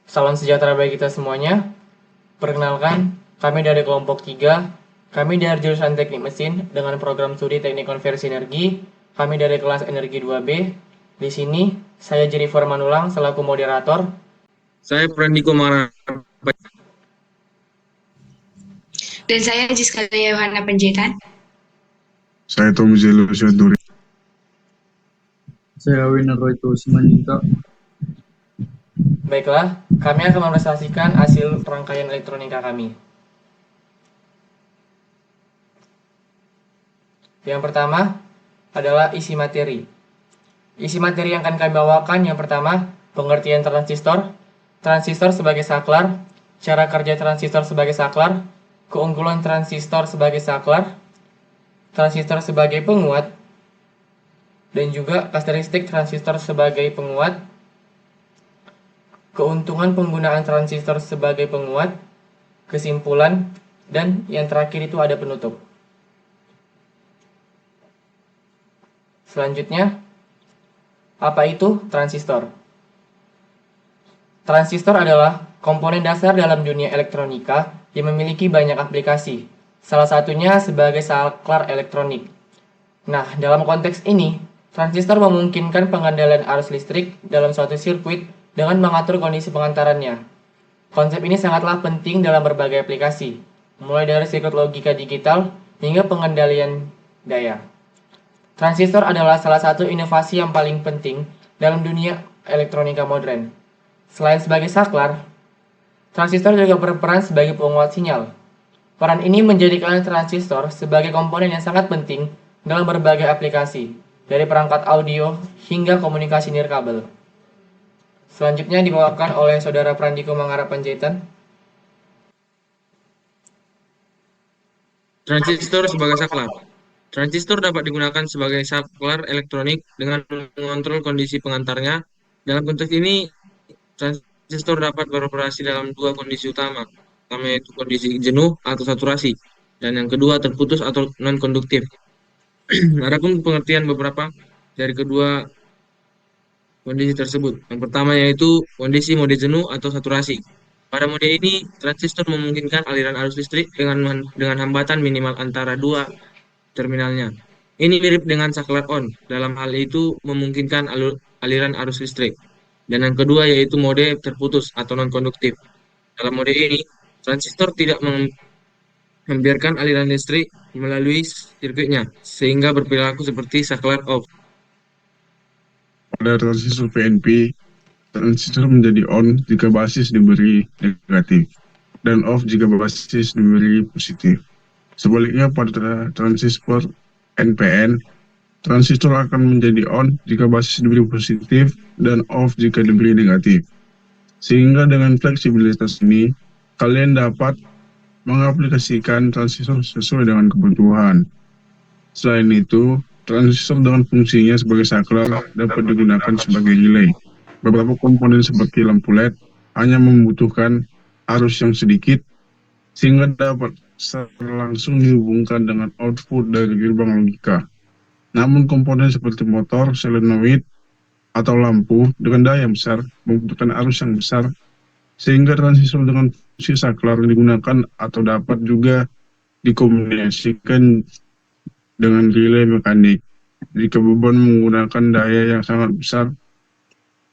Salam sejahtera bagi kita semuanya. Perkenalkan, kami dari kelompok 3. Kami dari jurusan Teknik Mesin dengan program studi Teknik Konversi Energi. Kami dari kelas Energi 2B. Di sini, saya Jennifer Manulang selaku moderator. Saya Prandiko Mara. Dan saya Jiskalia Yohana Panjaitan. Saya Tommy Zelo Syanturi. Saya Winarto Simanjuntak. Baiklah, kami akan mepresentasikan hasil rangkaian elektronika kami. Yang pertama adalah isi materi. Isi materi yang akan kami bawakan yang pertama, pengertian transistor, transistor sebagai saklar, cara kerja transistor sebagai saklar, keunggulan transistor sebagai saklar, transistor sebagai penguat, dan juga karakteristik transistor sebagai penguat, keuntungan penggunaan transistor sebagai penguat, kesimpulan, dan yang terakhir itu ada penutup. Selanjutnya, apa itu transistor? Transistor adalah komponen dasar dalam dunia elektronika yang memiliki banyak aplikasi, salah satunya sebagai saklar elektronik. Nah, dalam konteks ini, transistor memungkinkan pengendalian arus listrik dalam suatu sirkuit dengan mengatur kondisi pengantarannya. Konsep ini sangatlah penting dalam berbagai aplikasi, mulai dari sirkuit logika digital hingga pengendalian daya. Transistor adalah salah satu inovasi yang paling penting dalam dunia elektronika modern. Selain sebagai saklar, transistor juga berperan sebagai penguat sinyal. Peran ini menjadikan transistor sebagai komponen yang sangat penting dalam berbagai aplikasi, dari perangkat audio hingga komunikasi nirkabel. Selanjutnya dibawakan oleh Saudara Prandiko Mangara Panjaitan. Transistor sebagai saklar. Transistor dapat digunakan sebagai saklar elektronik dengan mengontrol kondisi pengantarnya. Dalam konteks ini, transistor dapat beroperasi dalam dua kondisi utama. Pertama yaitu kondisi jenuh atau saturasi, dan yang kedua terputus atau non-konduktif. Adapun pengertian beberapa dari kedua kondisi tersebut. Yang pertama yaitu kondisi mode jenuh atau saturasi. Pada mode ini, transistor memungkinkan aliran arus listrik dengan hambatan minimal antara dua terminalnya. Ini mirip dengan saklar on. Dalam hal itu memungkinkan aliran arus listrik. Dan yang kedua yaitu mode terputus atau non-konduktif. Dalam mode ini, transistor tidak membiarkan aliran listrik melalui sirkuitnya, sehingga berperilaku seperti saklar off. Pada transistor PNP, transistor menjadi on jika basis diberi negatif dan off jika basis diberi positif. Sebaliknya pada transistor NPN, transistor akan menjadi on jika basis diberi positif dan off jika diberi negatif. Sehingga dengan fleksibilitas ini, kalian dapat mengaplikasikan transistor sesuai dengan kebutuhan. Selain itu, transistor dengan fungsinya sebagai saklar dapat digunakan sebagai relay. Beberapa komponen seperti lampu LED hanya membutuhkan arus yang sedikit sehingga dapat langsung dihubungkan dengan output dari gerbang logika. Namun komponen seperti motor, solenoid, atau lampu dengan daya yang besar membutuhkan arus yang besar sehingga transistor dengan fungsi saklar digunakan atau dapat juga dikombinasikan dengan relay mekanik jika beban menggunakan daya yang sangat besar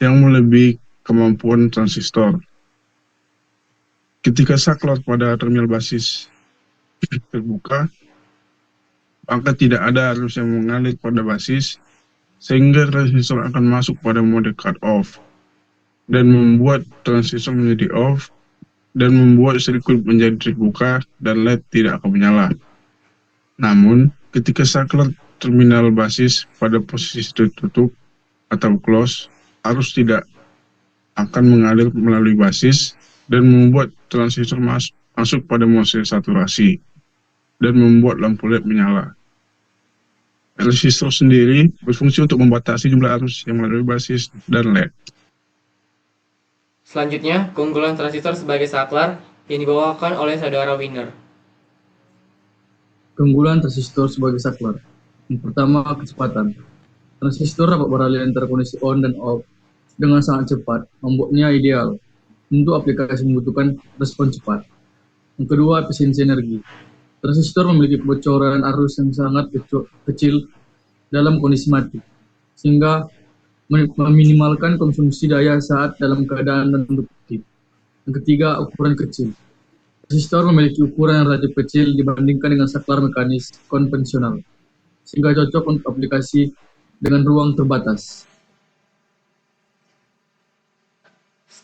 yang melebihi kemampuan transistor. Ketika saklar pada terminal basis terbuka, maka tidak ada arus yang mengalir pada basis sehingga transistor akan masuk pada mode cut off dan membuat transistor menjadi off dan membuat sirkuit menjadi terbuka dan LED tidak akan menyala. Namun, ketika saklar terminal basis pada posisi tertutup atau close, arus tidak akan mengalir melalui basis dan membuat transistor masuk pada mode saturasi dan membuat lampu LED menyala. Resistor sendiri berfungsi untuk membatasi jumlah arus yang melalui basis dan LED. Selanjutnya, keunggulan transistor sebagai saklar yang dibawakan oleh Saudara Winner. Keunggulan transistor sebagai saklar. Yang pertama, kecepatan. Transistor dapat beralih antara kondisi on dan off dengan sangat cepat, membuatnya ideal untuk aplikasi membutuhkan respon cepat. Yang kedua, efisiensi energi. Transistor memiliki kebocoran arus yang sangat kecil dalam kondisi mati, sehingga meminimalkan konsumsi daya saat dalam keadaan non-produktif. Yang ketiga, ukuran kecil. Transistor memiliki ukuran yang relatif kecil dibandingkan dengan saklar mekanis konvensional, sehingga cocok untuk aplikasi dengan ruang terbatas.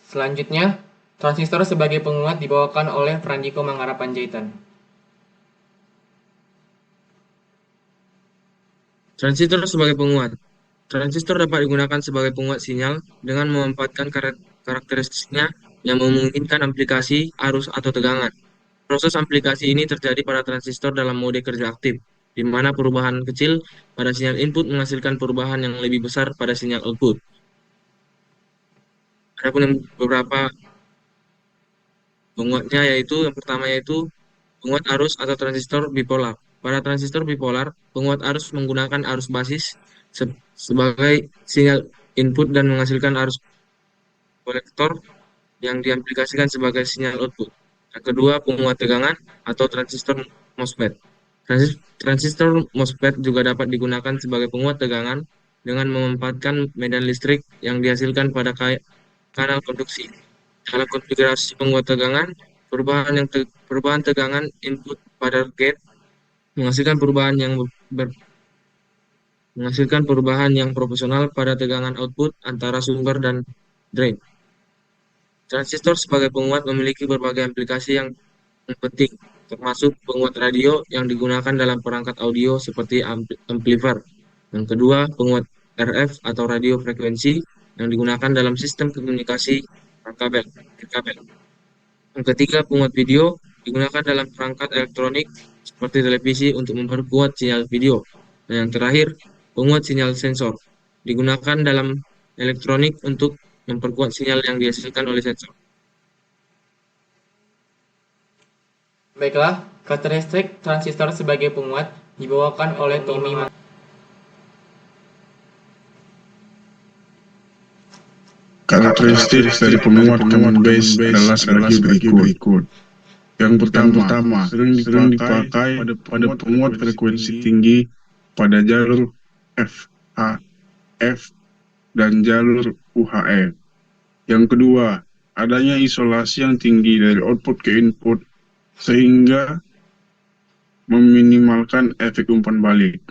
Selanjutnya, transistor sebagai penguat dibawakan oleh Frandiko Manggara Panjaitan. Transistor sebagai penguat. Transistor dapat digunakan sebagai penguat sinyal dengan memanfaatkan karakteristiknya yang memungkinkan aplikasi arus atau tegangan. Proses aplikasi ini terjadi pada transistor dalam mode kerja aktif, di mana perubahan kecil pada sinyal input menghasilkan perubahan yang lebih besar pada sinyal output. Adapun yang beberapa penguatnya yang pertama yaitu penguat arus atau transistor bipolar. Pada transistor bipolar, penguat arus menggunakan arus basis sebagai sinyal input dan menghasilkan arus kolektor yang diaplikasikan sebagai sinyal output. Yang kedua, penguat tegangan atau transistor MOSFET. Transistor MOSFET juga dapat digunakan sebagai penguat tegangan dengan memanfaatkan medan listrik yang dihasilkan pada kanal conduksi. Dalam konfigurasi penguat tegangan, perubahan tegangan input pada gate menghasilkan perubahan yang proporsional pada tegangan output antara sumber dan drain. Transistor sebagai penguat memiliki berbagai aplikasi yang penting, termasuk penguat radio yang digunakan dalam perangkat audio seperti amplifier. Yang kedua, penguat RF atau radio frekuensi yang digunakan dalam sistem komunikasi kabel. Yang ketiga, penguat video digunakan dalam perangkat elektronik seperti televisi untuk memperkuat sinyal video. Dan yang terakhir, penguat sinyal sensor digunakan dalam elektronik untuk memperkuat sinyal yang dihasilkan oleh sensor. Baiklah, karakteristik transistor sebagai penguat dibawakan oleh Tommy. Karakteristik dari penguat common base adalah sebagai berikut. Yang pertama, sering dipakai pada penguat frekuensi tinggi pada jalur FHF dan jalur UHF. Yang kedua, adanya isolasi yang tinggi dari output ke input sehingga meminimalkan efek umpan balik.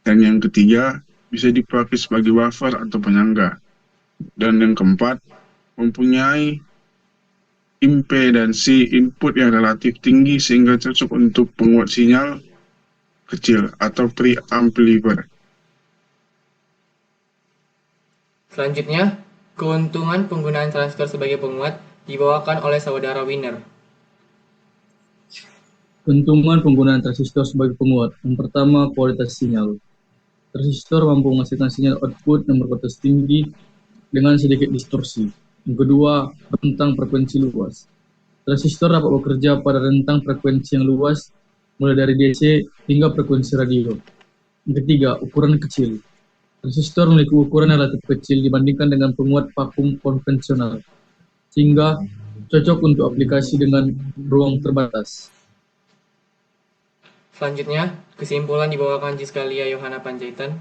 Dan yang ketiga, bisa dipakai sebagai buffer atau penyangga. Dan yang keempat, mempunyai impedansi input yang relatif tinggi sehingga cocok untuk penguat sinyal kecil atau preamplifier. Selanjutnya, keuntungan penggunaan transistor sebagai penguat dibawakan oleh saudara Winner. Keuntungan penggunaan transistor sebagai penguat. Yang pertama, kualitas sinyal. Transistor mampu menghasilkan sinyal output yang berkualitas tinggi dengan sedikit distorsi. Yang kedua, rentang frekuensi luas. Transistor dapat bekerja pada rentang frekuensi yang luas, mulai dari DC hingga frekuensi radio. Yang ketiga, ukuran kecil. Transistor memiliki ukuran yang relatif kecil dibandingkan dengan penguat vakum konvensional, sehingga cocok untuk aplikasi dengan ruang terbatas. Selanjutnya, kesimpulan dibawakan Jiskalia Yohana Panjaitan.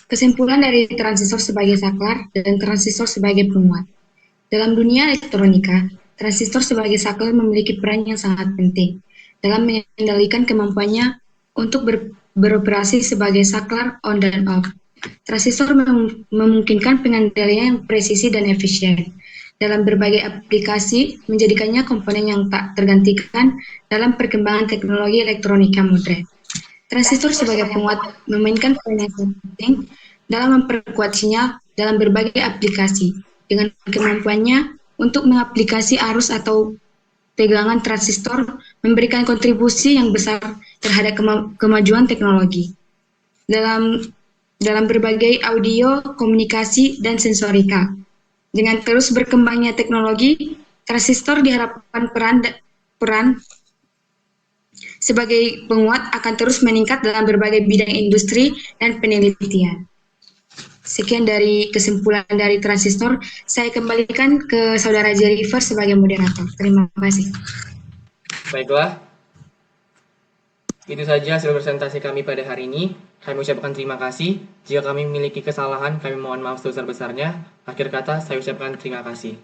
Kesimpulan dari transistor sebagai saklar dan transistor sebagai penguat. Dalam dunia elektronika, transistor sebagai saklar memiliki peran yang sangat penting dalam mengendalikan kemampuannya untuk beroperasi sebagai saklar on dan off. Transistor memungkinkan pengendalian yang presisi dan efisien dalam berbagai aplikasi, menjadikannya komponen yang tak tergantikan dalam perkembangan teknologi elektronika modern. Transistor sebagai penguat memainkan peran yang sangat penting dalam memperkuat sinyal dalam berbagai aplikasi. Dengan kemampuannya untuk mengaplikasi arus atau tegangan, transistor memberikan kontribusi yang besar terhadap kemajuan teknologi dalam berbagai audio, komunikasi, dan sensorika. Dengan terus berkembangnya teknologi, transistor diharapkan peran sebagai penguat akan terus meningkat dalam berbagai bidang industri dan penelitian. Sekian dari kesimpulan dari transistor. Saya kembalikan ke Saudara Jennifer sebagai moderator. Terima kasih. Baiklah, itu saja hasil presentasi kami pada hari ini. Kami ucapkan terima kasih. Jika kami memiliki kesalahan, kami mohon maaf sebesar-besarnya. Akhir kata, saya ucapkan terima kasih.